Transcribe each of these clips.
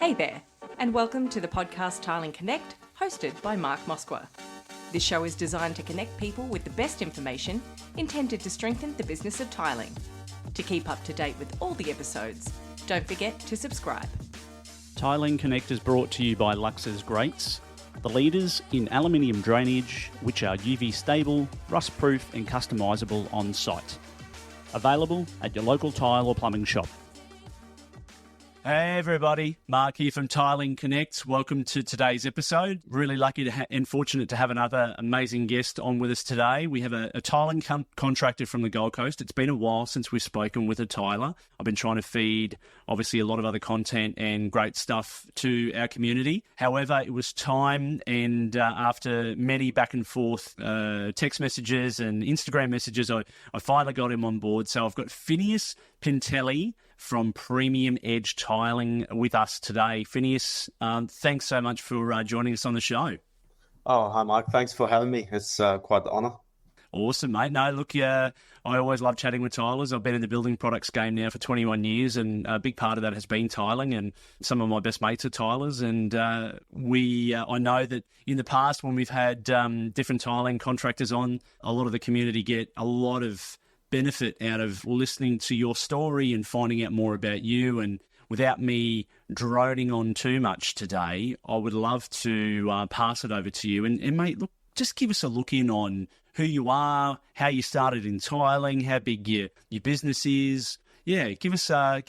Hey there, and welcome to the podcast Tiling Connect, hosted by Mark Moskwa. This show is designed to connect people with the best information intended to strengthen the business of tiling. To keep up to date with all the episodes, don't forget to subscribe. Tiling Connect is brought to you by Lux's Grates, the leaders in aluminium drainage, which are UV stable, rust proof and customisable on site. Available at your local tile or plumbing shop. Hey everybody, Mark here from Tiling Connect. Welcome to today's episode. Really lucky and fortunate to have another amazing guest on with us today. We have a tiling contractor from the Gold Coast. It's been a while since we've spoken with a tiler. I've been trying to feed obviously a lot of other content and great stuff to our community. However, it was time, and after many back and forth text messages and Instagram messages, I finally got him on board. So I've got Fineas Pintilie from Premium Edge Tiling with us today. Fineas, thanks so much for joining us on the show. Oh, hi, Mike. Thanks for having me. It's quite the honour. Awesome, mate. No, look, I always love chatting with tilers. I've been in the building products game now for 21 years, and a big part of that has been tiling, and some of my best mates are tilers. And I know that in the past when we've had different tiling contractors on, a lot of the community get a lot of benefit out of listening to your story and finding out more about you. And without me droning on too much today, I would love to pass it over to you. And mate, look, just give us a look in on who you are, how you started in tiling, how big your business is. Yeah, give us a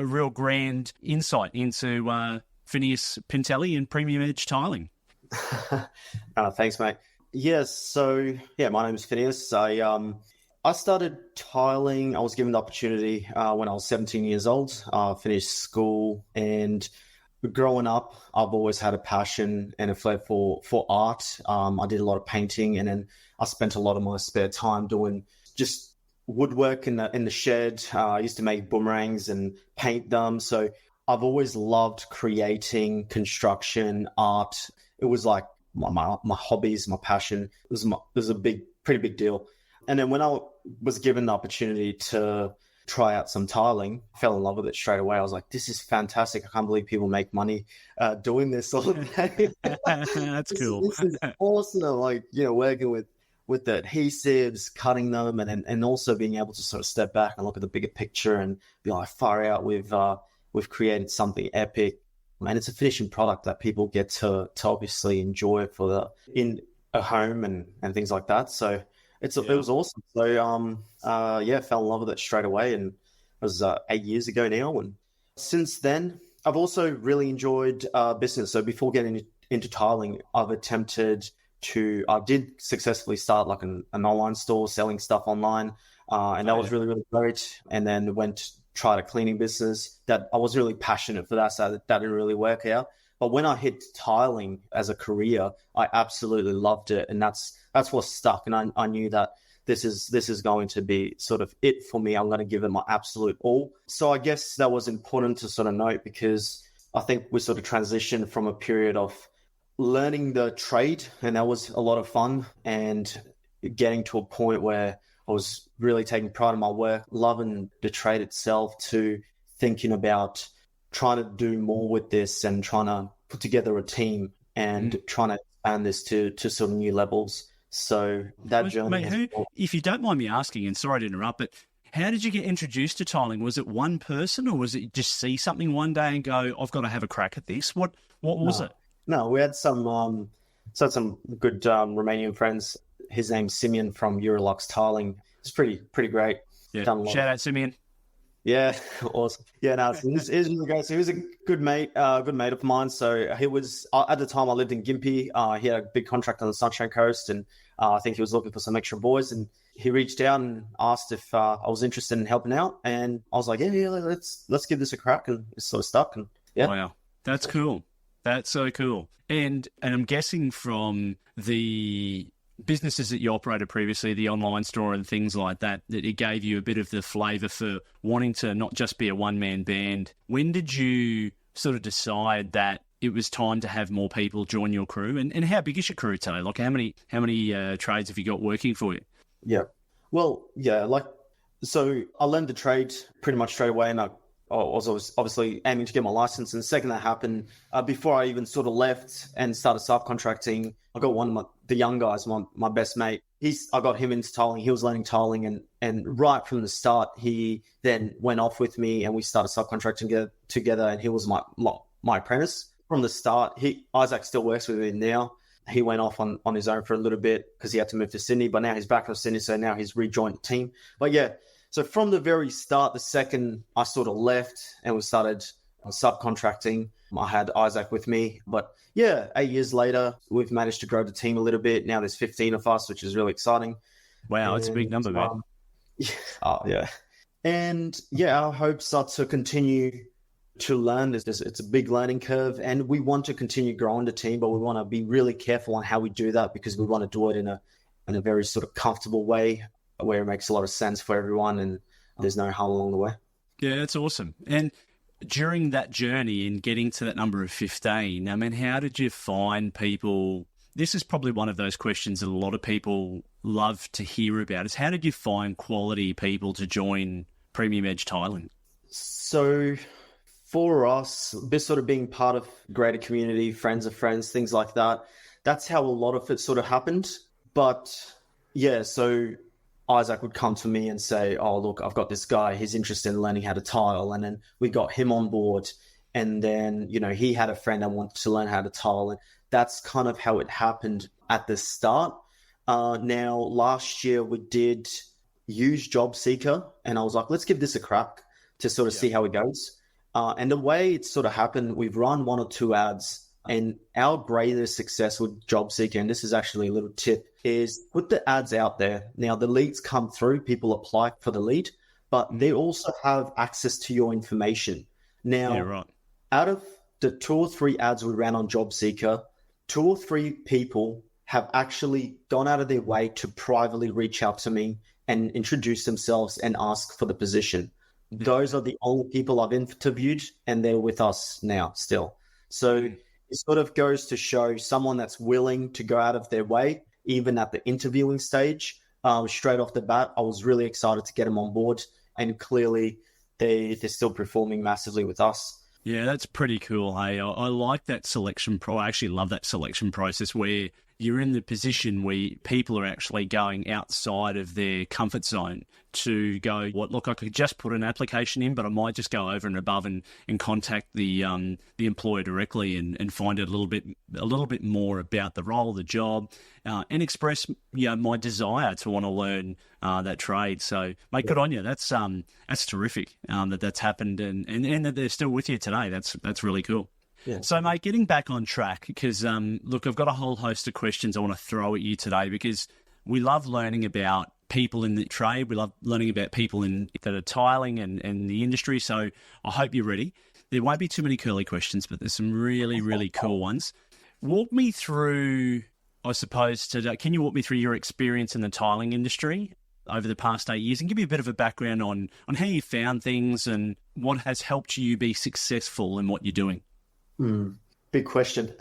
real grand insight into Fineas Pintilie and Premium Edge Tiling. Thanks, mate. Yes, so my name is Phineas. I started tiling. I was given the opportunity when I was 17 years old. I finished school, and growing up, I've always had a passion and a flair for art. I did a lot of painting, and then I spent a lot of my spare time doing just woodwork in the shed. I used to make boomerangs and paint them. So I've always loved creating, construction, art. It was like my hobbies, my passion. It was a pretty big deal. And then when I was given the opportunity to try out some tiling, I fell in love with it straight away. I was like, this is fantastic. I can't believe people make money doing this all day. That's cool. This is awesome. Like, working with the adhesives, cutting them, and also being able to sort of step back and look at the bigger picture and be like, far out, we've created something epic. And it's a finishing product that people get to obviously enjoy in a home and things like that. So it was awesome. So, fell in love with it straight away, and it was 8 years ago now. And since then, I've also really enjoyed business. So before getting into tiling, I did successfully start like an online store selling stuff online, and that was really, really great. And then tried a cleaning business that I was really passionate for that, so that didn't really work out. But when I hit tiling as a career, I absolutely loved it, and that's what stuck. And I knew that this is going to be sort of it for me. I'm going to give it my absolute all. So I guess that was important to sort of note, because I think we sort of transitioned from a period of learning the trade, and that was a lot of fun, and getting to a point where I was really taking pride in my work, loving the trade itself, to thinking about trying to do more with this and trying to put together a team and trying to expand this to sort of new levels. So that journey. Mate, if you don't mind me asking, and sorry to interrupt, but how did you get introduced to tiling? Was it one person, or was it just see something one day and go, I've got to have a crack at this? What was it? No, we had some good Romanian friends. His name's Simeon from Eurolux Tiling. It's pretty great. Yeah. Shout out Simeon. Yeah, awesome. Yeah, no, it was really great. So he was a good mate of mine. So he was, at the time I lived in Gympie. He had a big contract on the Sunshine Coast, and I think he was looking for some extra boys, and he reached out and asked if I was interested in helping out. And I was like, yeah, let's give this a crack, and it's sort of stuck. And yeah. Wow, that's cool. That's so cool. And I'm guessing from the businesses that you operated previously, the online store and things like that, that it gave you a bit of the flavour for wanting to not just be a one-man band. When did you sort of decide that it was time to have more people join your crew? And how big is your crew today? Like how many trades have you got working for you? Yeah. Well, yeah, so I learned the trade pretty much straight away, and I I was obviously aiming to get my license. And the second that happened, before I even sort of left and started subcontracting, I got one of the young guys, my best mate. I got him into tiling. He was learning tiling, and right from the start, he then went off with me, and we started subcontracting together. And he was my apprentice from the start. Isaac still works with me now. He went off on his own for a little bit because he had to move to Sydney, but now he's back from Sydney, so now he's rejoined the team. But yeah, so from the very start, the second I sort of left and we started subcontracting, I had Isaac with me. But yeah, 8 years later, we've managed to grow the team a little bit. Now there's 15 of us, which is really exciting. Wow, it's a big number, man. Yeah. And yeah, our hopes are to continue to learn. It's a big learning curve, and we want to continue growing the team, but we want to be really careful on how we do that, because we want to do it in a very sort of comfortable way where it makes a lot of sense for everyone and there's no harm along the way. Yeah, that's awesome. And during that journey in getting to that number of 15, I mean, how did you find people? This is probably one of those questions that a lot of people love to hear about, is how did you find quality people to join Premium Edge Tiling? So for us, this sort of being part of greater community, friends of friends, things like that, that's how a lot of it sort of happened. But yeah, so Isaac would come to me and say, oh, look, I've got this guy, he's interested in learning how to tile. And then we got him on board. And then, he had a friend that wanted to learn how to tile. And that's kind of how it happened at the start. Now, last year we did use Job Seeker, and I was like, let's give this a crack to sort of see how it goes. And the way it sort of happened, we've run 1 or 2 ads, and our greatest success with Job Seeker, and this is actually a little tip, is put the ads out there. Now, the leads come through, people apply for the lead, but they also have access to your information. Now, out of the 2 or 3 ads we ran on Job Seeker, 2 or 3 people have actually gone out of their way to privately reach out to me and introduce themselves and ask for the position. Those are the only people I've interviewed, and they're with us now still. So it sort of goes to show someone that's willing to go out of their way, even at the interviewing stage. Straight off the bat, I was really excited to get them on board, and clearly they're still performing massively with us. Yeah, that's pretty cool. Hey, I like that selection. I actually love that selection process where you're in the position where people are actually going outside of their comfort zone to go, look, I could just put an application in, but I might just go over and above and contact the employer directly and find out a little bit more about the role, the job, and express my desire to want to learn that trade. So, mate, good on you. That's terrific that's happened and that they're still with you today. That's really cool. Yeah. So, mate, getting back on track, because, look, I've got a whole host of questions I want to throw at you today, because we love learning about people in the trade. We love learning about people that are tiling and the industry. So I hope you're ready. There won't be too many curly questions, but there's some really, really cool ones. Walk me through, I suppose, today. Can you walk me through your experience in the tiling industry over the past 8 years and give me a bit of a background on how you found things and what has helped you be successful in what you're doing? Big question.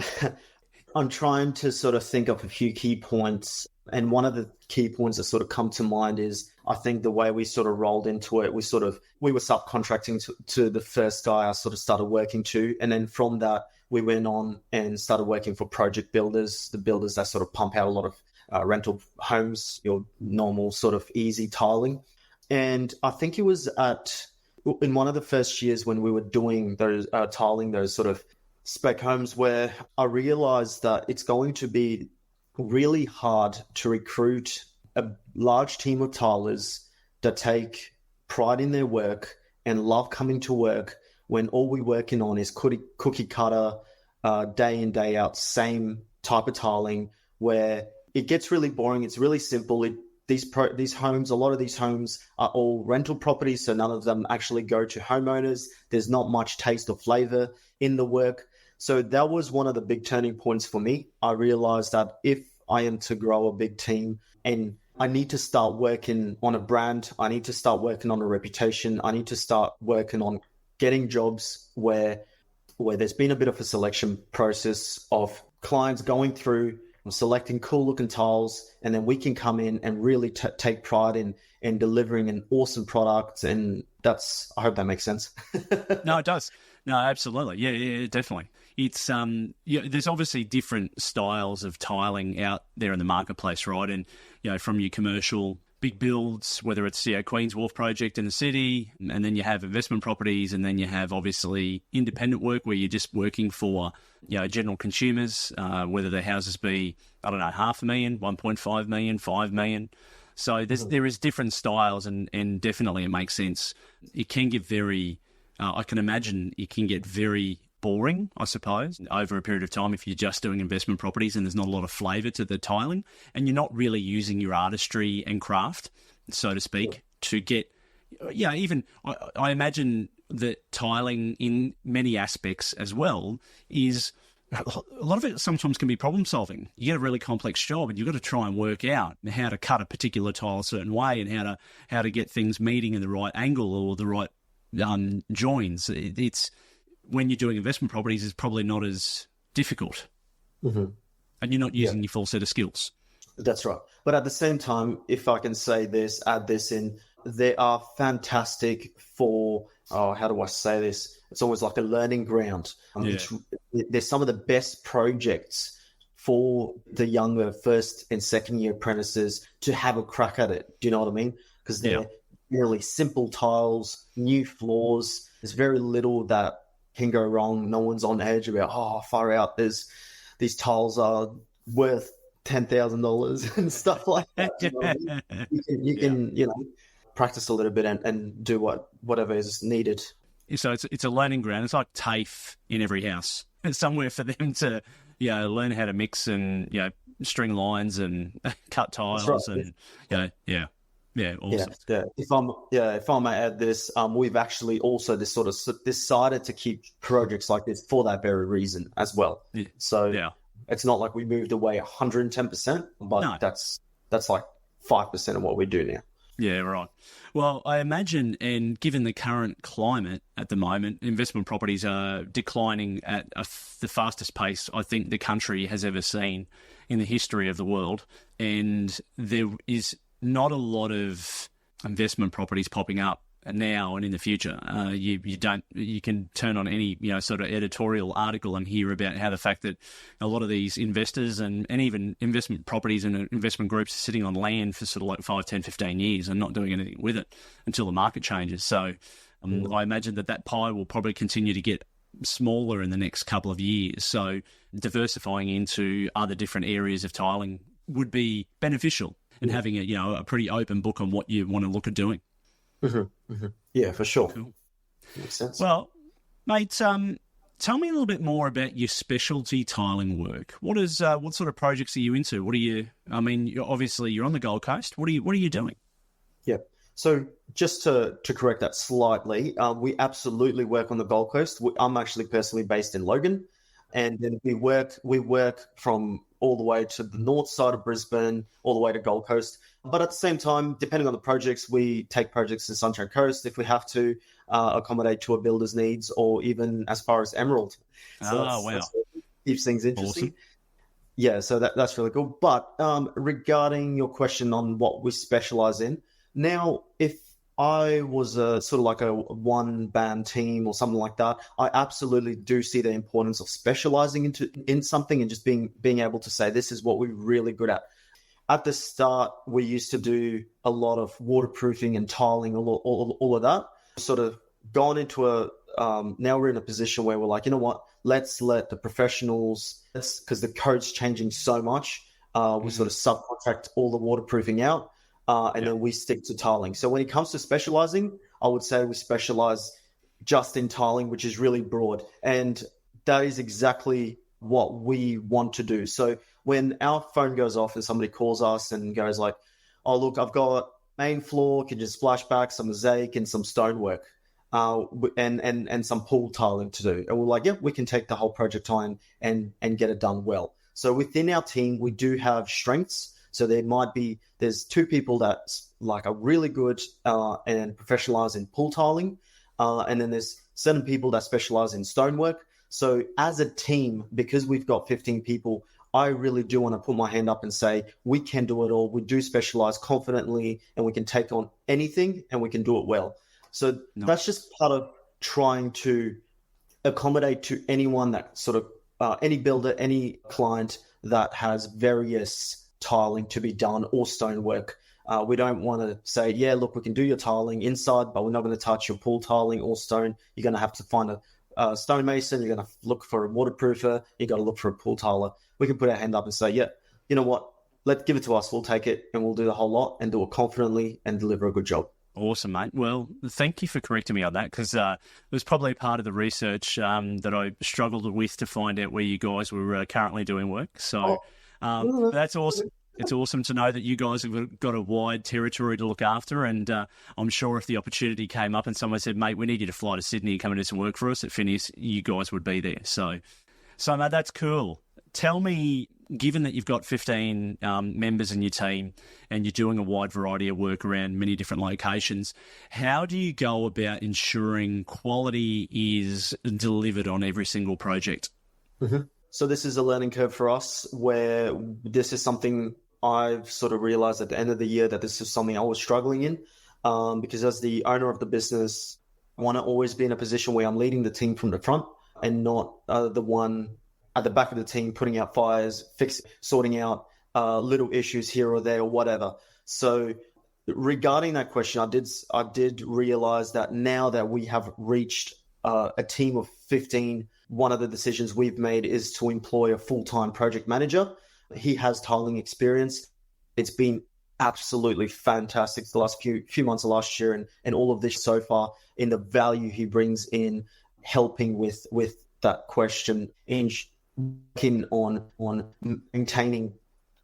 I'm trying to sort of think of a few key points. And one of the key points that sort of come to mind is, I think the way we sort of rolled into it, we were subcontracting to the first guy I sort of started working to. And then from that, we went on and started working for project builders, the builders that sort of pump out a lot of rental homes, your normal sort of easy tiling. And I think it was in one of the first years when we were doing those tiling, those sort of spec homes, where I realized that it's going to be really hard to recruit a large team of tilers that take pride in their work and love coming to work when all we're working on is cookie cutter, day in, day out, same type of tiling, where it gets really boring. It's really simple. These homes, a lot of these homes are all rental properties, so none of them actually go to homeowners. There's not much taste or flavor in the work. So that was one of the big turning points for me. I realized that if I am to grow a big team, and I need to start working on a brand, I need to start working on a reputation, I need to start working on getting jobs where there's been a bit of a selection process of clients going through selecting cool looking tiles, and then we can come in and really take pride in delivering an awesome product. And I hope that makes sense. No, it does. No, absolutely. Yeah, definitely. It's there's obviously different styles of tiling out there in the marketplace, right? And from your commercial big builds, whether it's Queen's Wharf project in the city, and then you have investment properties, and then you have obviously independent work where you're just working for general consumers, whether their houses be, I don't know, 500,000, 1.5 million, 5 million. So there is different styles, and definitely it makes sense. It can get very, I can imagine it can get very boring, I suppose, over a period of time if you're just doing investment properties and there's not a lot of flavour to the tiling, and you're not really using your artistry and craft, so to speak, to get, even I imagine that tiling in many aspects as well is, a lot of it sometimes can be problem solving. You get a really complex job and you've got to try and work out how to cut a particular tile a certain way, and how to get things meeting in the right angle or the right joins. It's when you're doing investment properties, it's probably not as difficult, and you're not using your full set of skills. That's right. But at the same time, if I can say this, add this in, they are fantastic for, how do I say this? It's almost like a learning ground. They're some of the best projects for the younger first and second year apprentices to have a crack at it. Do you know what I mean? Because they're really simple tiles, new floors. There's very little that can go wrong. No one's on edge about, far out, these tiles are worth $10,000 and stuff like that. You can practice a little bit and do whatever is needed. So it's a learning ground. It's like TAFE in every house. It's somewhere for them to learn how to mix and string lines and cut tiles. Right. And awesome. If I may add this, we've actually also decided to keep projects like this for that very reason as well. So it's not like we moved away 110%, but that's like 5% of what we do now. Yeah, right. Well, I imagine, and given the current climate at the moment, investment properties are declining at the fastest pace I think the country has ever seen in the history of the world. And there is not a lot of investment properties popping up now and in the future. You can turn on any sort of editorial article and hear about how the fact that a lot of these investors and even investment properties and investment groups are sitting on land for sort of like 5, 10, 15 years and not doing anything with it until the market changes. So I imagine that pie will probably continue to get smaller in the next couple of years. So diversifying into other different areas of tiling would be beneficial, and having a pretty open book on what you want to look at doing. Yeah, for sure. Cool. Makes sense. Well, mate, tell me a little bit more about your specialty tiling work. What sort of projects are you into? What are you? I mean, you're on the Gold Coast. What are you doing? Yeah. So just to correct that slightly, we absolutely work on the Gold Coast. I'm actually personally based in Logan, and then we work from all the way to the north side of Brisbane, all the way to Gold Coast. But at the same time, depending on the projects, we take projects to Sunshine Coast if we have to accommodate to a builder's needs, or even as far as Emerald. So wow. Keeps things interesting. Awesome. Yeah, so that's really cool. But regarding your question on what we specialize in, now, if I was a sort of like a one-band team or something like that, I absolutely do see the importance of specializing in something and just being able to say, this is what we're really good at. At the start, we used to do a lot of waterproofing and tiling, all of that. Sort of gone into now we're in a position where we're like, you know what, let's let the professionals, because the code's changing so much, we sort of subcontract all the waterproofing out. Then we stick to tiling. So when it comes to specializing, I would say we specialize just in tiling, which is really broad. And that is exactly what we want to do. So when our phone goes off and somebody calls us and goes like, oh, look, I've got main floor, can just splashback, some mosaic and some stonework and some pool tiling to do. And we're like, yeah, we can take the whole project on and get it done well. So within our team, we do have strengths. So there's two people that like are really good and professionalize in pool tiling. And then there's certain people that specialize in stonework. So as a team, because we've got 15 people, I really do want to put my hand up and say, we can do it all. We do specialize confidently, and we can take on anything, and we can do it well. So that's just part of trying to accommodate to anyone that sort of, any builder, any client that has various tiling to be done or stonework. We don't want to say, yeah, look, we can do your tiling inside, but we're not going to touch your pool tiling or stone. You're going to have to find a stonemason. You're going to look for a waterproofer. You got to look for a pool tiler. We can put our hand up and say, yeah, you know what? Let's give it to us. We'll take it, and we'll do the whole lot and do it confidently and deliver a good job. Awesome, mate. Well, thank you for correcting me on that, because it was probably part of the research that I struggled with to find out where you guys were currently doing work. So that's awesome. It's awesome to know that you guys have got a wide territory to look after, and I'm sure if the opportunity came up and someone said, mate, we need you to fly to Sydney and come and do some work for us at Fineas, you guys would be there. So mate, that's cool. Tell me, given that you've got 15 members in your team and you're doing a wide variety of work around many different locations, how do you go about ensuring quality is delivered on every single project? Mm-hmm. So this is a learning curve for us, where this is something I've sort of realized at the end of the year that this is something I was struggling in, because as the owner of the business, I want to always be in a position where I'm leading the team from the front and not the one at the back of the team putting out fires, sorting out little issues here or there or whatever. So regarding that question, I did realize that now that we have reached a team of 15, one of the decisions we've made is to employ a full-time project manager. He has tiling experience. It's been absolutely fantastic the last few months of last year, and all of this so far, in the value he brings in helping with that question, in working on maintaining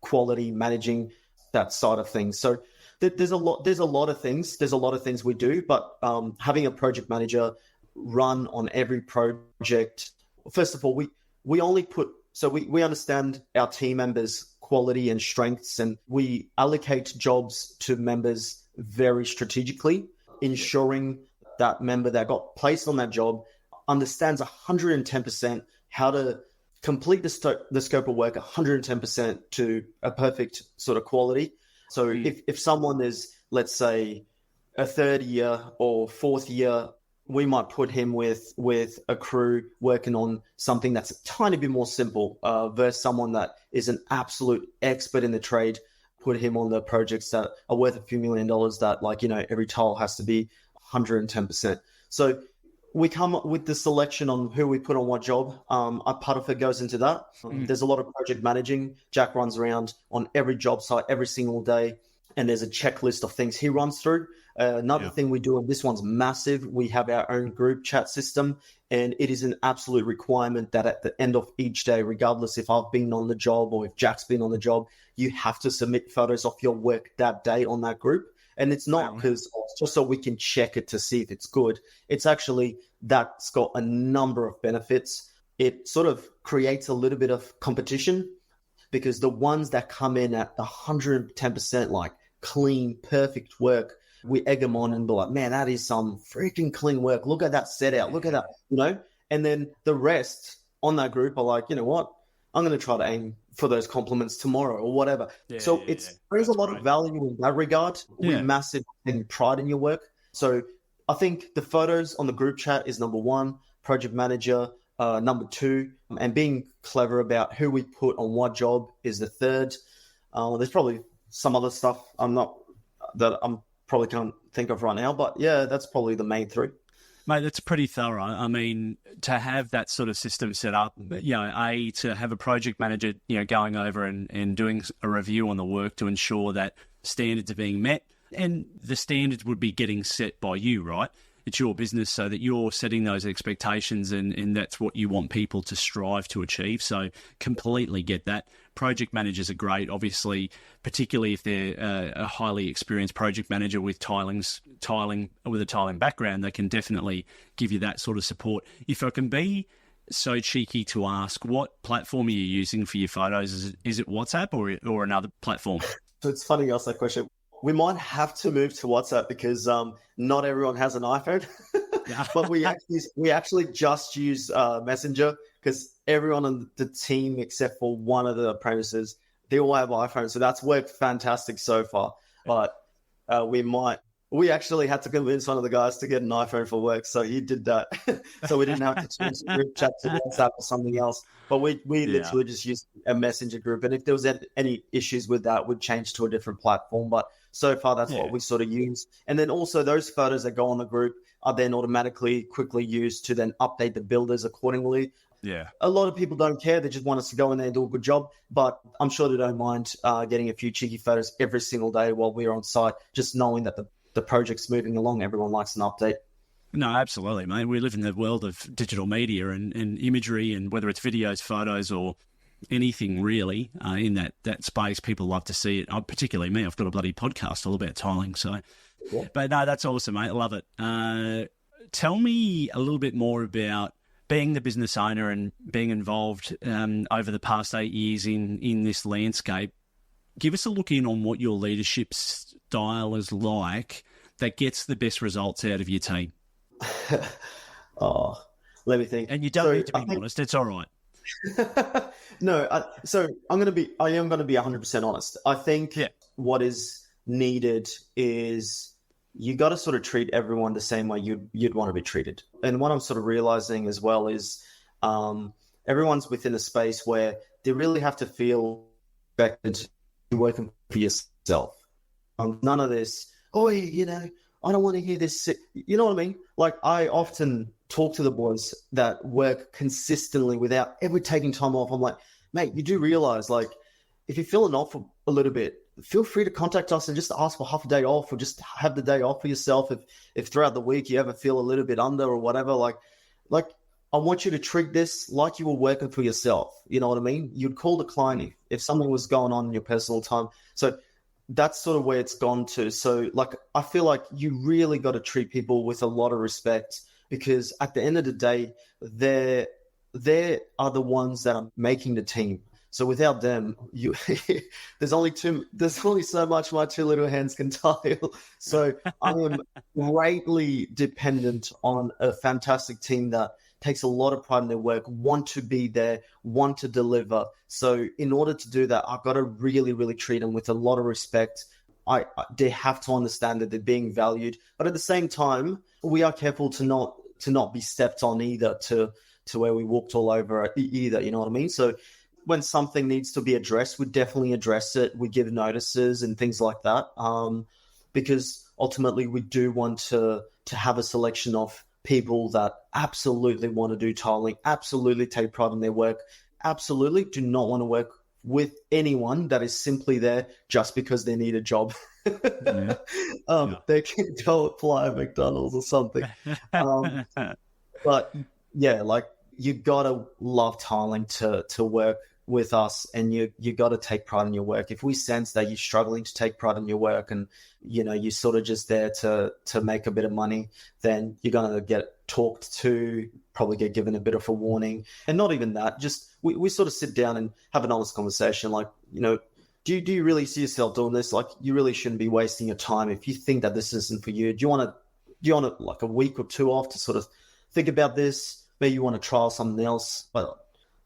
quality, managing that side of things. So there's a lot of things we do, but having a project manager run on every project, first of all, we only put, so we understand our team members' quality and strengths, and we allocate jobs to members very strategically, ensuring that member that got placed on that job understands 110% how to complete the scope of work 110% to a perfect sort of quality. So if someone is, let's say, a third year or fourth year, we might put him with a crew working on something that's a tiny bit more simple versus someone that is an absolute expert in the trade, put him on the projects that are worth a few $1 million that, like, you know, every tile has to be 110%. So we come up with the selection on who we put on what job. A part of it goes into that. There's a lot of project managing. Jack runs around on every job site every single day, and there's a checklist of things he runs through. Another thing we do, and this one's massive, we have our own group chat system, and it is an absolute requirement that at the end of each day, regardless if I've been on the job or if Jack's been on the job, you have to submit photos of your work that day on that group. And it's not because just so we can check it to see if it's good. It's actually, that's got a number of benefits. It sort of creates a little bit of competition, because the ones that come in at 110%, like clean, perfect work, we egg them on and be like, man, that is some freaking clean work. Look at that set out. Look at that, you know? And then the rest on that group are like, you know what? I'm going to try to aim for those compliments tomorrow or whatever. There's a lot of value in that regard. We massive pride in your work. So I think the photos on the group chat is number one, project manager, number two, and being clever about who we put on what job is the third. There's probably some other stuff I'm probably can't think of right now, but yeah, that's probably the main three. Mate, that's pretty thorough. I mean, to have that sort of system set up, you know, to have a project manager, you know, going over and doing a review on the work to ensure that standards are being met, and the standards would be getting set by you, right? It's your business, so that you're setting those expectations, and that's what you want people to strive to achieve. So completely get that. Project managers are great, obviously, particularly if they're a highly experienced project manager with tiling with a tiling background. They can definitely give you that sort of support. If I can be so cheeky to ask, what platform are you using for your photos? Is it WhatsApp or another platform? So it's funny you ask that question. We might have to move to WhatsApp because not everyone has an iPhone. But we actually just use Messenger because everyone on the team except for one of the apprentices, they all have iPhones, so that's worked fantastic so far. But we actually had to convince one of the guys to get an iPhone for work, so he did that. So we didn't have to change the group chat to WhatsApp or something else. But we literally just used a Messenger group, and if there was any issues with that, we'd change to a different platform. But so far, that's what we sort of use. And then also those photos that go on the group are then automatically quickly used to then update the builders accordingly. Yeah. A lot of people don't care. They just want us to go in there and do a good job. But I'm sure they don't mind getting a few cheeky photos every single day while we're on site, just knowing that the project's moving along. Everyone likes an update. No, absolutely, mate. We live in the world of digital media and imagery, and whether it's videos, photos, or anything really in that space, people love to see it. Particularly me. I've got a bloody podcast all about tiling. So, But no, that's awesome, mate. I love it. Tell me a little bit more about being the business owner and being involved over the past 8 years in this landscape. Give us a look in on what your leadership style is like that gets the best results out of your team. Let me think. And you don't need to be honest. It's all right. No, so I am going to be 100% honest. I think what is needed is you got to sort of treat everyone the same way you'd want to be treated. And what I'm sort of realizing as well is everyone's within a space where they really have to feel expected to be working for yourself. None of this, I don't want to hear this. You know what I mean? Like, I often talk to the boys that work consistently without ever taking time off. I'm like, mate, you do realize, like, if you're feeling off a little bit, feel free to contact us and just ask for half a day off, or just have the day off for yourself. If throughout the week you ever feel a little bit under or whatever, like I want you to treat this like you were working for yourself. You know what I mean? You'd call the client if something was going on in your personal time. So that's sort of where it's gone to. So, like, I feel like you really got to treat people with a lot of respect, because at the end of the day, they are the ones that are making the team. So without them, there's only so much my two little hands can tile. So I am greatly dependent on a fantastic team that takes a lot of pride in their work, want to be there, want to deliver. So in order to do that, I've got to really, really treat them with a lot of respect. They have to understand that they're being valued, but at the same time, we are careful to not be stepped on either, to where we walked all over either. You know what I mean? So when something needs to be addressed, we definitely address it. We give notices and things like that, because ultimately we do want to have a selection of people that absolutely want to do tiling, absolutely take pride in their work, absolutely do not want to work with anyone that is simply there just because they need a job. They can go apply at McDonald's or something. But yeah, like, you gotta love tiling to work with us, and you got to take pride in your work. If we sense that you're struggling to take pride in your work, and you're sort of just there to make a bit of money, then you're gonna get talked to, probably get given a bit of a warning. And not even that, just we sort of sit down and have an honest conversation, like, do you really see yourself doing this? Like, you really shouldn't be wasting your time. If you think that this isn't for you, do you want like a week or two off to sort of think about this? Maybe you want to trial something else. But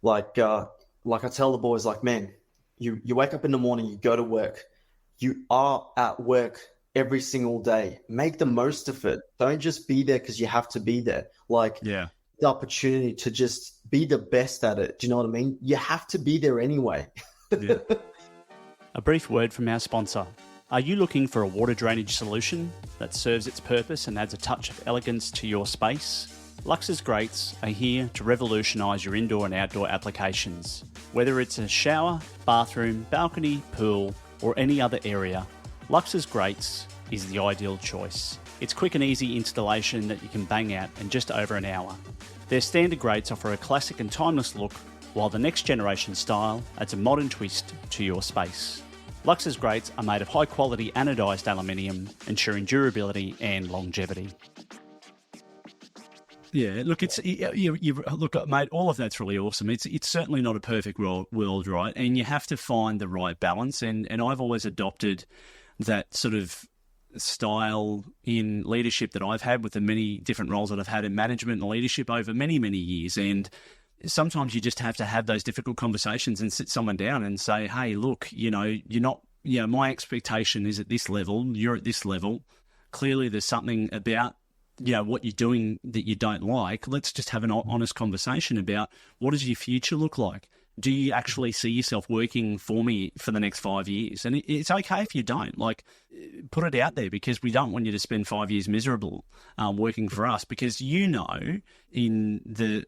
like I tell the boys, like, man, you wake up in the morning, you go to work, you are at work every single day. Make the most of it. Don't just be there because you have to be there. Like, the opportunity to just be the best at it. Do you know what I mean? You have to be there anyway. A brief word from our sponsor. Are you looking for a water drainage solution that serves its purpose and adds a touch of elegance to your space? Lux's Grates are here to revolutionise your indoor and outdoor applications. Whether it's a shower, bathroom, balcony, pool, or any other area, Lux's Grates is the ideal choice. It's quick and easy installation that you can bang out in just over an hour. Their standard grates offer a classic and timeless look, while the next generation style adds a modern twist to your space. Lux's Grates are made of high quality anodised aluminium, ensuring durability and longevity. Yeah, look, look, mate. All of that's really awesome. It's certainly not a perfect world, right? And you have to find the right balance. And I've always adopted that sort of style in leadership that I've had with the many different roles that I've had in management and leadership over many, many years. And sometimes you just have to have those difficult conversations and sit someone down and say, hey, look, you're not, my expectation is at this level, you're at this level. Clearly there's something about, what you're doing that you don't like. Let's just have an honest conversation about what does your future look like? Do you actually see yourself working for me for the next 5 years? And it's okay if you don't. Like, put it out there, because we don't want you to spend 5 years miserable working for us, because in the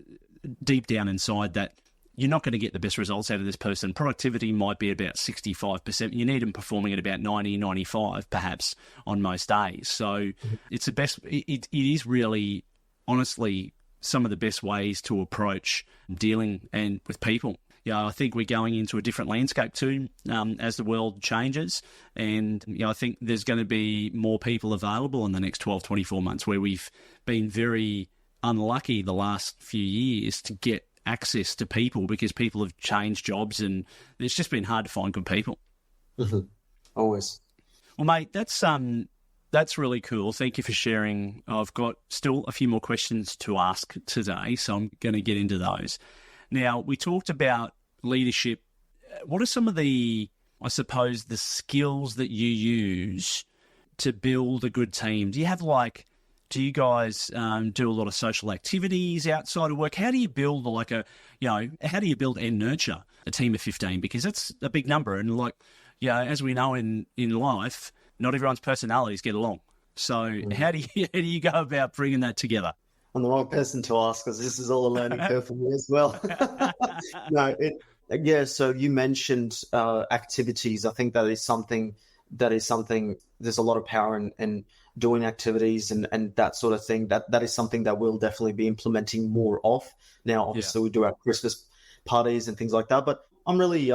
deep down inside that you're not going to get the best results out of this person. Productivity might be about 65%. You need them performing at about 90, 95 perhaps on most days. So it's the best. It is really, honestly, some of the best ways to approach dealing and with people. I think we're going into a different landscape too as the world changes. And I think there's going to be more people available in the next 12, 24 months, where we've been very unlucky the last few years to get access to people because people have changed jobs and it's just been hard to find good people. Mm-hmm. Always. Well, mate, that's really cool. Thank you for sharing. I've got still a few more questions to ask today, so I'm going to get into those. Now, we talked about leadership. What are some of the skills that you use to build a good team? Do you guys do a lot of social activities outside of work? How do you build how do you build and nurture a team of 15? Because that's a big number. And as we know in life, not everyone's personalities get along. So how do you go about bringing that together? I'm the wrong person to ask, because this is all a learning curve for me as well. So you mentioned activities. I think that is something, there's a lot of power in doing activities and that sort of thing. That is something that we'll definitely be implementing more of. Now, obviously, we do our Christmas parties and things like that, but I'm really,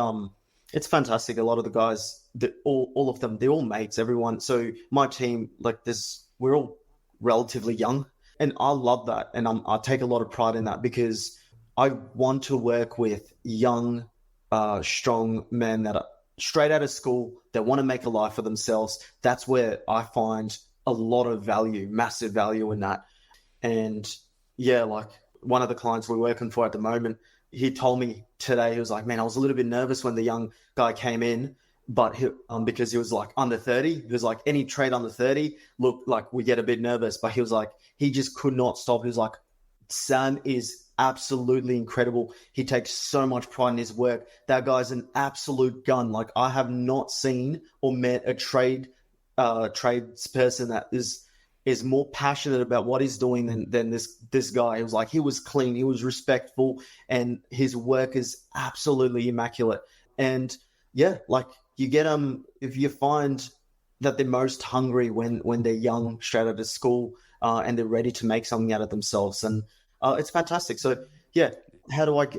it's fantastic. A lot of the guys, all of them, they're all mates, everyone. So my team, we're all relatively young. And I love that, and I take a lot of pride in that, because I want to work with young, strong men that are straight out of school, that want to make a life for themselves. That's where I find a lot of value, massive value in that. And one of the clients we're working for at the moment, he told me today, he was like, man, I was a little bit nervous when the young guy came in, but because he was under 30, he was like, any trade under 30, look, we get a bit nervous, but he was like, he just could not stop. He was like, Sam is absolutely incredible. He takes so much pride in his work. That guy's an absolute gun. I have not seen or met a tradesperson that is more passionate about what he's doing than this guy. He was he was clean, he was respectful, and his work is absolutely immaculate. And you get them, if you find that they're most hungry when they're young, straight out of school, and they're ready to make something out of themselves. And it's fantastic. So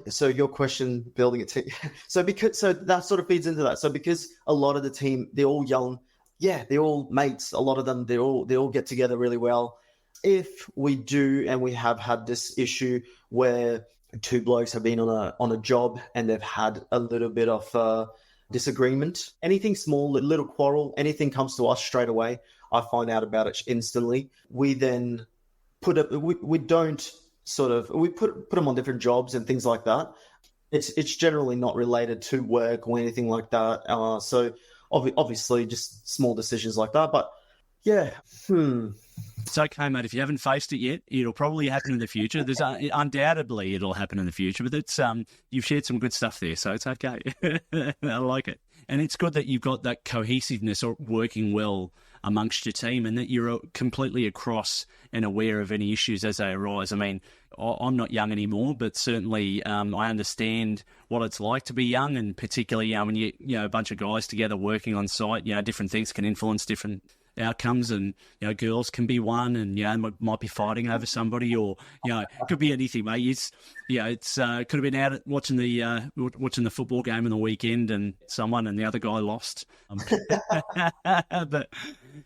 so your question, building a team. So that sort of feeds into that. So because a lot of the team, they're all young, they're all mates. A lot of them, they all get together really well. If we do, and we have had this issue where two blokes have been on a job and they've had a little bit of disagreement, anything small, little quarrel, anything comes to us straight away. I find out about it instantly. We then put them on different jobs and things like that. It's generally not related to work or anything like that. So obviously just small decisions like that. But It's okay, mate. If you haven't faced it yet, it'll probably happen in the future. There's undoubtedly it'll happen in the future, but it's you've shared some good stuff there, so it's okay. I like it. And it's good that you've got that cohesiveness or working well amongst your team, and that you're completely across and aware of any issues as they arise. I mean, I'm not young anymore, but certainly I understand what it's like to be young, and particularly when you a bunch of guys together working on site, different things can influence different outcomes, and girls can be one, and might be fighting over somebody, or it could be anything, mate. It's could have been out watching the football game on the weekend, and the other guy lost. But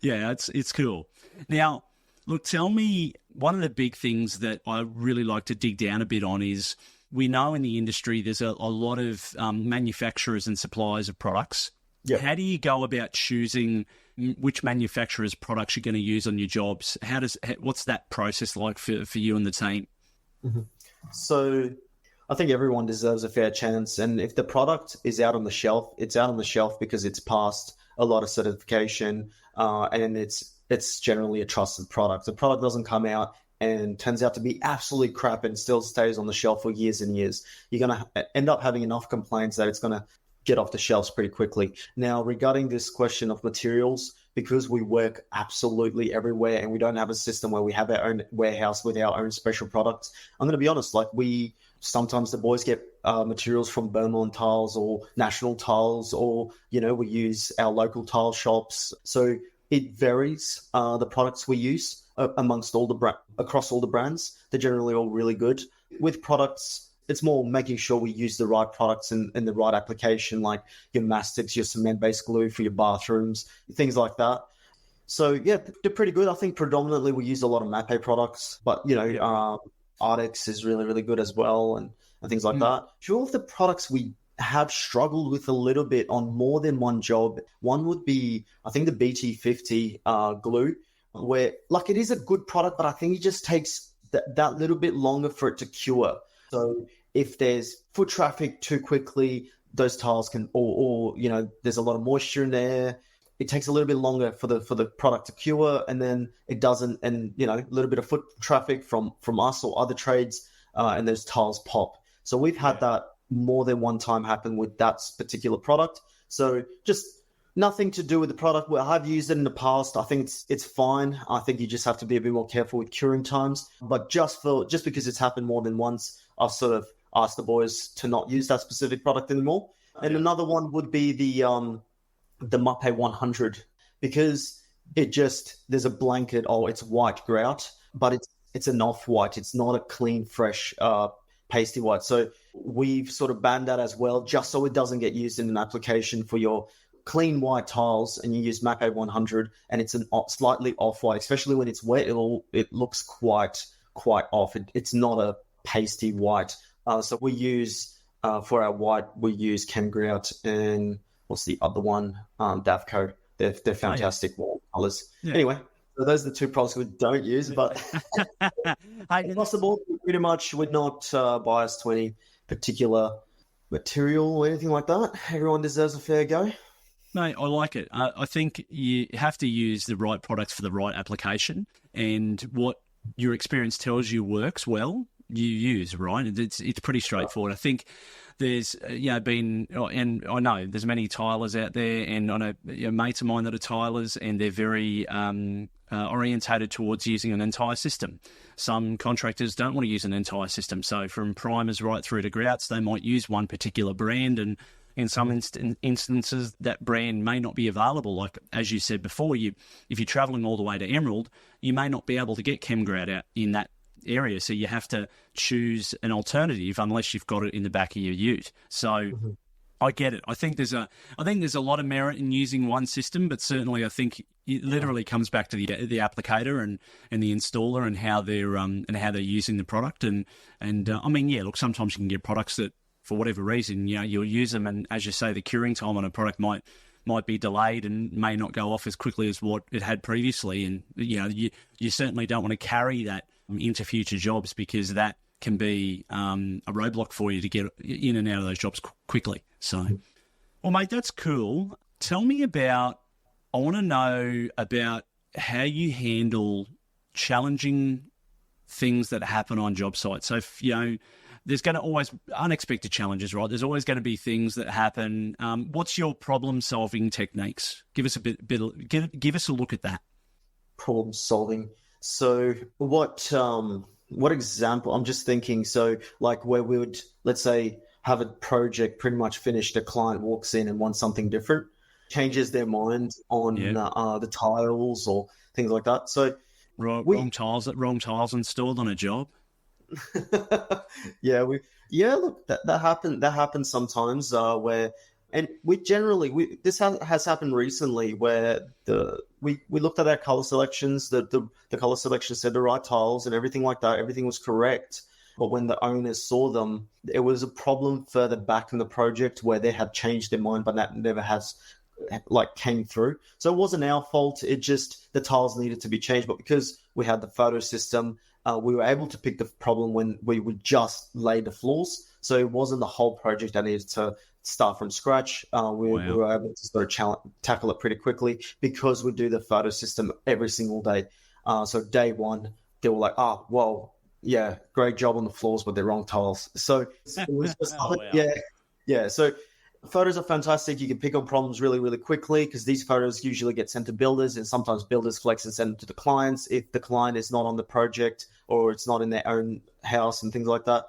it's cool. Now, look, tell me, one of the big things that I really like to dig down a bit on is, we know in the industry there's a lot of manufacturers and suppliers of products. How do you go about choosing which manufacturer's products you're going to use on your jobs. What's that process like for you and the team? Mm-hmm. So I think everyone deserves a fair chance. And if the product is out on the shelf, it's out on the shelf because it's passed a lot of certification, and it's generally a trusted product. The product doesn't come out and turns out to be absolutely crap and still stays on the shelf for years and years. You're going to end up having enough complaints that it's going to get off the shelves pretty quickly. Now, regarding this question of materials, because we work absolutely everywhere and we don't have a system where we have our own warehouse with our own special products, I'm going to be honest, sometimes the boys get materials from Beaumont Tiles or National Tiles, or, we use our local tile shops. So it varies, the products we use amongst across all the brands. They're generally all really good. With products, it's more making sure we use the right products in the right application, like your mastics, your cement-based glue for your bathrooms, things like that. So, yeah, they're pretty good. I think predominantly we use a lot of Mapei products, but, Ardex is really, really good as well, and things like that. Sure, of the products we have struggled with a little bit on more than one job, one would be, I think, the BT50 glue, where, it is a good product, but I think it just takes that little bit longer for it to cure. So if there's foot traffic too quickly, those tiles can, or there's a lot of moisture in there, it takes a little bit longer for the product to cure, and then it doesn't, and a little bit of foot traffic from us or other trades, and those tiles pop. So we've had that more than one time happen with that particular product. So just nothing to do with the product. Well, I've used it in the past. I think it's fine. I think you just have to be a bit more careful with curing times. But just because it's happened more than once, I've sort of asked the boys to not use that specific product anymore. And another one would be the Mapei 100, because there's a blanket, it's white grout, but it's an off-white. It's not a clean, fresh, pasty white. So we've sort of banned that as well, just so it doesn't get used in an application for your clean white tiles, and you use Mapei 100 and it's slightly off-white, especially when it's wet, it looks quite off. It's not a pasty white. So we use, for our white, we use Chem Grout and what's the other one? Davco. They're fantastic wall colors. Yeah. Anyway, so those are the two products we don't use, but across the board, pretty much we're not biased to any particular material or anything like that. Everyone deserves a fair go. Mate, I like it. I think you have to use the right products for the right application, and what your experience tells you works well, you use, right? It's pretty straightforward. I think there's been, and I know there's many tilers out there, and I know mates of mine that are tilers, and they're very orientated towards using an entire system. Some contractors don't want to use an entire system, so from primers right through to grouts, they might use one particular brand, and in some instances, that brand may not be available. Like, as you said before, if you're travelling all the way to Emerald, you may not be able to get Chem Grout out in that area, so you have to choose an alternative unless you've got it in the back of your ute. So I get it. I think there's a lot of merit in using one system, but certainly I think it literally comes back to the applicator and the installer and how they're using the product. And look, sometimes you can get products that, for whatever reason, you'll use them, and as you say, the curing time on a product might be delayed and may not go off as quickly as what it had previously. And you certainly don't want to carry that into future jobs, because that can be a roadblock for you to get in and out of those jobs quickly. So, well, mate, that's cool. Tell me I want to know about how you handle challenging things that happen on job sites. So, there's going to always unexpected challenges, right? There's always going to be things that happen. What's your problem-solving techniques? Give us give us a look at that. Problem solving. So what example? I'm just thinking. So like where we would, let's say, have a project pretty much finished. A client walks in and wants something different, changes their mind on the tiles or things like that. So wrong tiles installed on a job. Look, that happens sometimes where, and this has happened recently where we looked at our color selections, the color selection said the right tiles and everything like that, everything was correct, but when the owners saw them, it was a problem further back in the project where they had changed their mind, but that never has like came through. So it wasn't our fault. It just, the tiles needed to be changed. But because we had the photo system, we were able to pick the problem when we would just lay the floors. So it wasn't the whole project that needed to start from scratch. We were able to sort of tackle it pretty quickly because we do the photo system every single day. So day one, they were like, oh, well, yeah, great job on the floors, but they're wrong tiles. So it was just, yeah. So photos are fantastic. You can pick up problems really, really quickly because these photos usually get sent to builders, and sometimes builders flex and send them to the clients if the client is not on the project or it's not in their own house and things like that.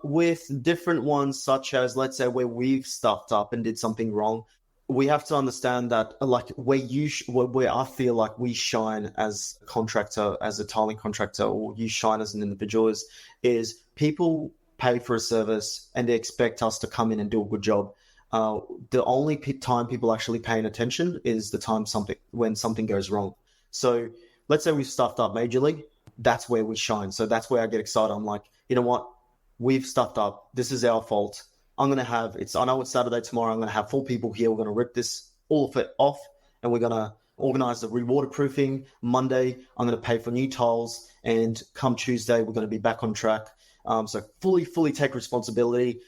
With different ones, such as, let's say, where we've stuffed up and did something wrong, we have to understand that, like, where I feel like we shine as a contractor, as a tiling contractor, or you shine as an individual is people pay for a service and they expect us to come in and do a good job. The only time people actually paying attention is the time when something goes wrong. So let's say we've stuffed up majorly, that's where we shine. So that's where I get excited. I'm like, you know what? We've stuffed up. This is our fault. I know it's Saturday tomorrow. I'm going to have 4 people here. We're going to rip this all of it off, and we're going to organize the re-waterproofing. Monday, I'm going to pay for new tiles, and come Tuesday, we're going to be back on track. So fully take responsibility.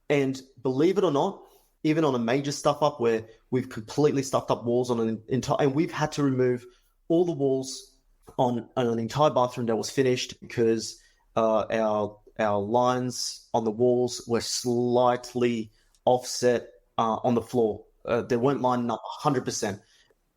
And believe it or not, even on a major stuff up where we've completely stuffed up walls on an entire, and we've had to remove all the walls on an entire bathroom that was finished because our lines on the walls were slightly offset on the floor. They weren't lining up 100%.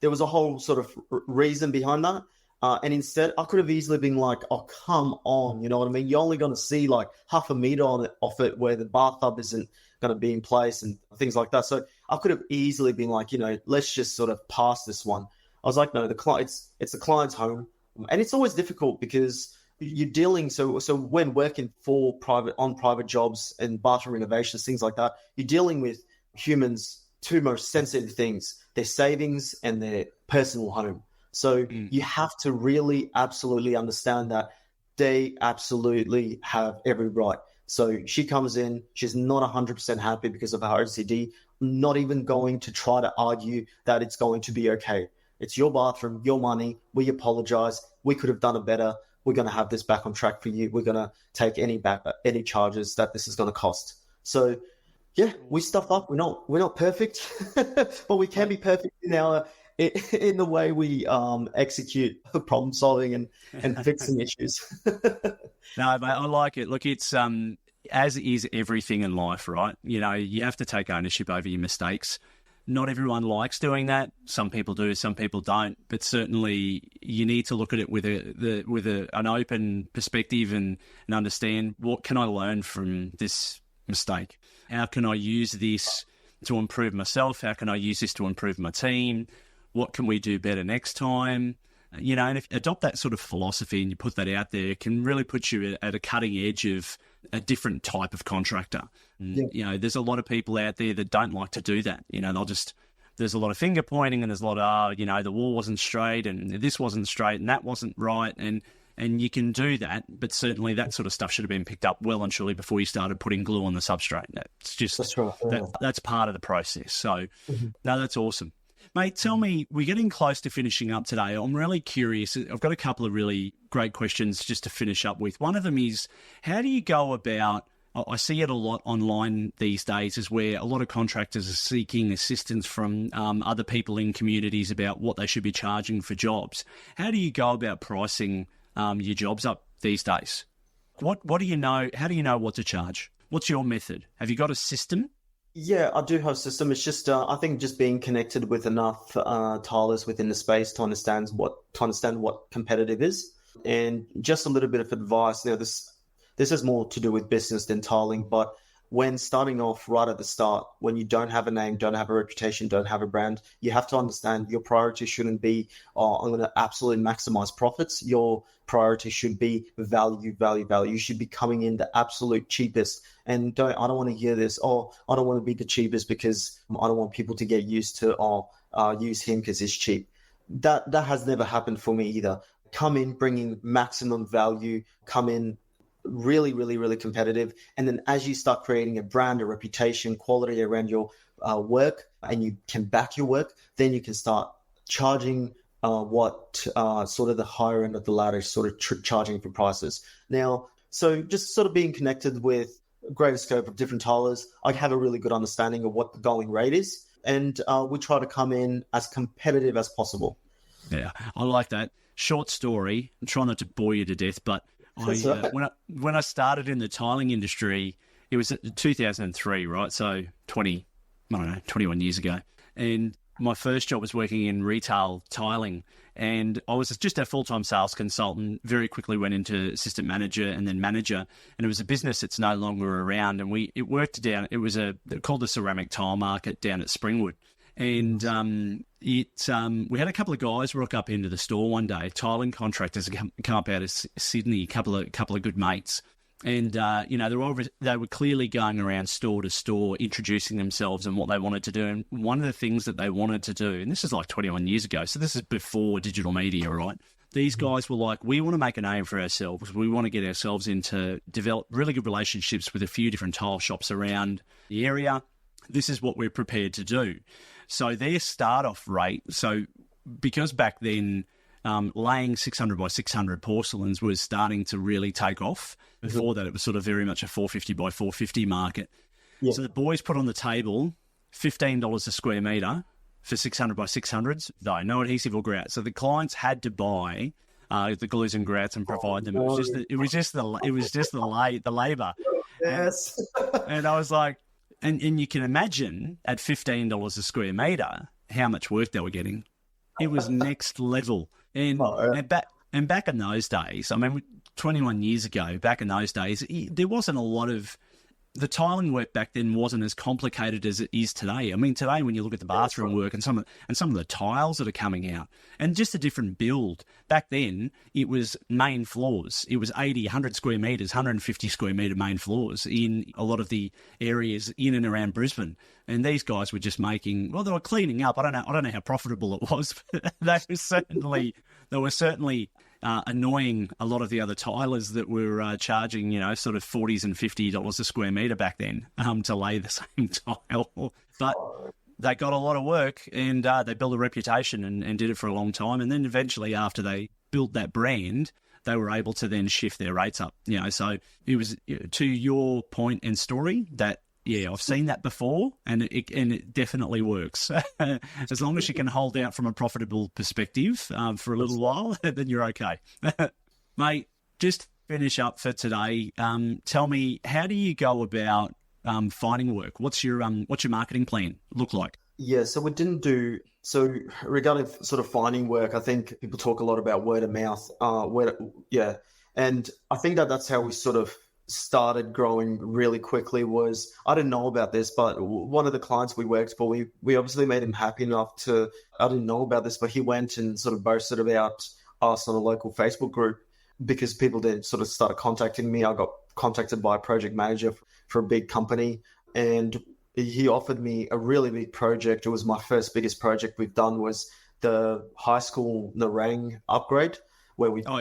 There was a whole sort of reason behind that. And instead, I could have easily been like, oh, come on. You know what I mean? You're only going to see like half a meter off it where the bathtub isn't going to be in place and things like that. So I could have easily been like, let's just sort of pass this one. I was like, no, it's the client's home. And it's always difficult because you're dealing, so when working for private jobs and bathroom renovations, things like that, you're dealing with humans' two most sensitive things, their savings and their personal home. So you have to really absolutely understand that they absolutely have every right. So she comes in, she's not 100% happy because of her OCD, not even going to try to argue that it's going to be okay. It's your bathroom, your money. We apologize. We could have done it better. We're going to have this back on track for you. We're going to take any charges that this is going to cost. So, yeah, we stuff up. We're not perfect, but we can be perfect in the way we execute problem solving and fixing issues. No, mate, I like it. Look, it's as is everything in life, right? You have to take ownership over your mistakes. Not everyone likes doing that. Some people do, some people don't. But certainly, you need to look at it with an open perspective and understand, what can I learn from this mistake? How can I use this to improve myself? How can I use this to improve my team? What can we do better next time? And if you adopt that sort of philosophy and you put that out there, it can really put you at a cutting edge of a different type of contractor. And, there's a lot of people out there that don't like to do that. There's a lot of finger pointing and there's a lot of, the wall wasn't straight and this wasn't straight and that wasn't right. And you can do that, but certainly that sort of stuff should have been picked up well and truly before you started putting glue on the substrate. That's just, that's part of the process. So, no, that's awesome. Mate, tell me, we're getting close to finishing up today. I'm really curious. I've got a couple of really great questions just to finish up with. One of them is, how do you go about, I see it a lot online these days, is where a lot of contractors are seeking assistance from other people in communities about what they should be charging for jobs. How do you go about pricing your jobs up these days? What do you know? How do you know what to charge? What's your method? Have you got a system? Yeah, I do have a system. It's just I think just being connected with enough tilers within the space to understand what competitive is, and just a little bit of advice. Now, this is more to do with business than tiling, but when starting off right at the start, when you don't have a name, don't have a reputation, don't have a brand, you have to understand your priority shouldn't be, I'm going to absolutely maximize profits. Your priority should be value. You should be coming in the absolute cheapest. And I don't want to hear this, I don't want to be the cheapest because I don't want people to get used to, use him because he's cheap. That has never happened for me either. Come in bringing maximum value, come in really, really, really competitive. And then as you start creating a brand, a reputation, quality around your work, and you can back your work, then you can start charging what sort of the higher end of the ladder is sort of charging for prices. Now, so just sort of being connected with a greater scope of different tilers, I have a really good understanding of what the going rate is. And we try to come in as competitive as possible. Yeah, I like that. Short story. I'm trying not to bore you to death, but when I started in the tiling industry, it was 2003, right? So 21 years ago. And my first job was working in retail tiling, and I was just a full-time sales consultant, very quickly went into assistant manager and then manager, and it was a business that's no longer around, and it worked down, it was called the Ceramic Tile Market down at Springwood. And we had a couple of guys rock up into the store one day, tiling contractors come up out of Sydney, a couple of good mates. And, they were clearly going around store to store, introducing themselves and what they wanted to do. And one of the things that they wanted to do, and this is like 21 years ago, so this is before digital media, right? These guys were like, we want to make a name for ourselves. We want to get ourselves into develop really good relationships with a few different tile shops around the area. This is what we're prepared to do. So their start-off rate, because back then, laying 600 by 600 porcelains was starting to really take off. Before that, it was sort of very much a 450 by 450 market. Yeah. So the boys put on the table $15 a square metre for 600 by 600s, though no adhesive or grout. So the clients had to buy the glues and grouts and provide them. It was just the labour. Yes. And I was like, and you can imagine at $15 a square metre how much work they were getting. It was next level. And back in those days, I mean, 21 years ago, back in those days, there wasn't a lot of... The tiling work back then wasn't as complicated as it is today. I mean, today when you look at the bathroom work and some of the tiles that are coming out, and just a different build. Back then, it was main floors. It was 80, 100 square metres, 150 square metre main floors in a lot of the areas in and around Brisbane. And these guys were just making... Well, they were cleaning up. I don't know how profitable it was, but they were certainly annoying a lot of the other tilers that were charging, sort of $40s and $50 a square metre back then to lay the same tile. But they got a lot of work, and they built a reputation and did it for a long time. And then eventually, after they built that brand, they were able to then shift their rates up. So it was, to your point and story, that yeah, I've seen that before, and it definitely works. As long as you can hold out from a profitable perspective for a little while, then you're okay. Mate, just finish up for today. Tell me, how do you go about finding work? What's your marketing plan look like? Yeah, so we didn't do... So regarding sort of finding work, I think people talk a lot about word of mouth. And I think that's how we sort of started growing really quickly. Was, I didn't know about this, but one of the clients we worked for, we obviously made him happy enough to... I didn't know about this, but he went and sort of boasted about us on a local Facebook group because people then sort of started contacting me. I got contacted by a project manager for a big company, and he offered me a really big project. It was my first biggest project we've done, was the high school Narang upgrade, where we all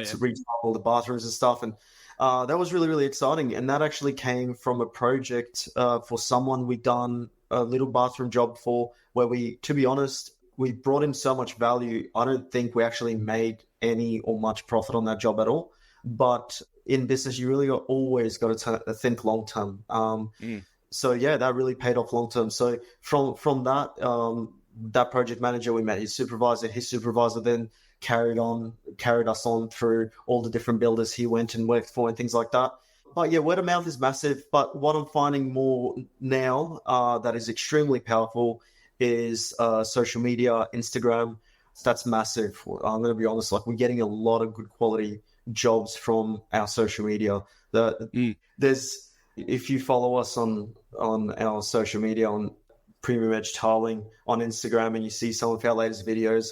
the bathrooms and stuff. And that was really, really exciting. And that actually came from a project for someone we'd done a little bathroom job for, where to be honest, we brought in so much value. I don't think we actually made any or much profit on that job at all. But in business, you really always got to think long term. So yeah, that really paid off long term. So from that project manager, we met his supervisor. His supervisor then carried us on through all the different builders he went and worked for and things like that. But yeah, word of mouth is massive. But what I'm finding more now that is extremely powerful is social media, Instagram. That's massive. I'm going to be honest, like, we're getting a lot of good quality jobs from our social media. There's, if you follow us on our social media, on Premium Edge Tiling on Instagram, and you see some of our latest videos,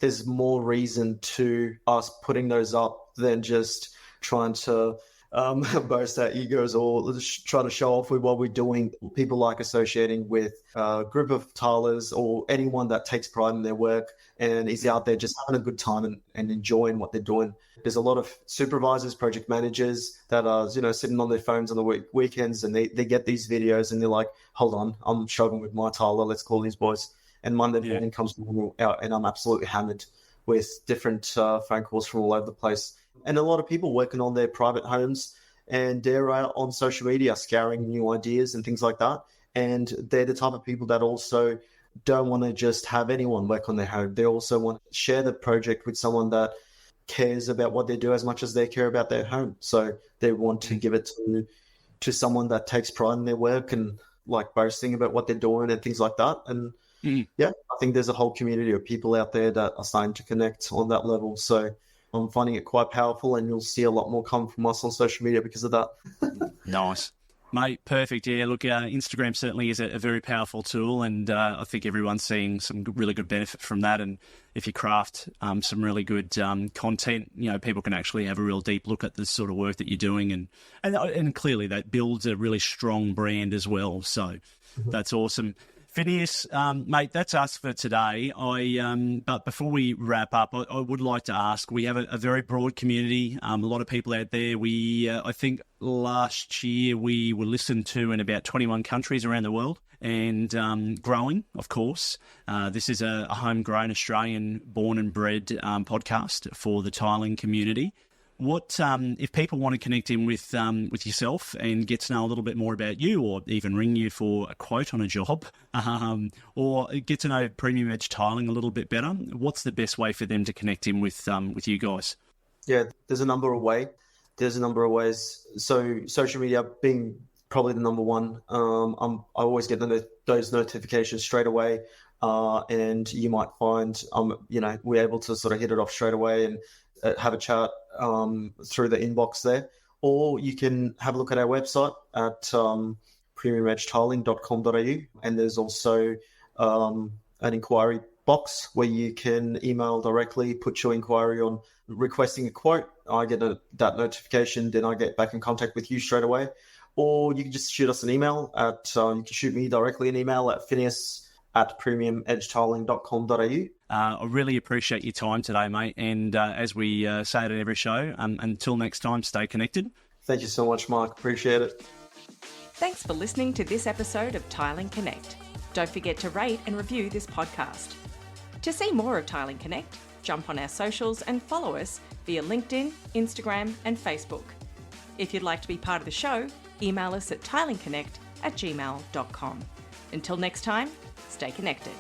there's more reason to us putting those up than just trying to boast our egos or just try to show off with what we're doing. People like associating with a group of tilers or anyone that takes pride in their work and is out there just having a good time and enjoying what they're doing. There's a lot of supervisors, project managers that are, sitting on their phones on the weekends, and they get these videos and they're like, hold on, I'm struggling with my tiler. Let's call these boys. And Monday morning comes out and I'm absolutely hammered with different phone calls from all over the place. And a lot of people working on their private homes, and they're on social media scouring new ideas and things like that. And they're the type of people that also don't want to just have anyone work on their home. They also want to share the project with someone that cares about what they do as much as they care about their home. So they want to give it to someone that takes pride in their work and like boasting about what they're doing and things like that. And I think there's a whole community of people out there that are starting to connect on that level. So I'm finding it quite powerful, and you'll see a lot more come from us on social media because of that. Nice. Mate, perfect. Yeah, look, Instagram certainly is a very powerful tool, and I think everyone's seeing some really good benefit from that. And if you craft some really good content, people can actually have a real deep look at the sort of work that you're doing, and clearly that builds a really strong brand as well. So that's awesome. Phineas, mate, that's us for today. But before we wrap up, I would like to ask, we have a very broad community, a lot of people out there. I think last year we were listened to in about 21 countries around the world, and growing, of course. This is a homegrown Australian born and bred podcast for the tiling community. What if people want to connect in with yourself and get to know a little bit more about you, or even ring you for a quote on a job, or get to know Premium Edge Tiling a little bit better? What's the best way for them to connect in with you guys? Yeah, there's a number of ways. So social media being probably the number one. I always get those notifications straight away, and you might find we're able to sort of hit it off straight away and have a chat through the inbox there. Or you can have a look at our website at premiumedgetiling.com.au, and there's also an inquiry box where you can email directly, put your inquiry on requesting a quote. I get that notification, then I get back in contact with you straight away. Or you can just shoot us an email you can shoot me directly an email at Fineas@premiumedgetiling.com.au. I really appreciate your time today, mate. And as we say it at every show, until next time, stay connected. Thank you so much, Mark. Appreciate it. Thanks for listening to this episode of Tiling Connect. Don't forget to rate and review this podcast. To see more of Tiling Connect, jump on our socials and follow us via LinkedIn, Instagram and Facebook. If you'd like to be part of the show, email us at tilingconnect@gmail.com. Until next time, stay connected.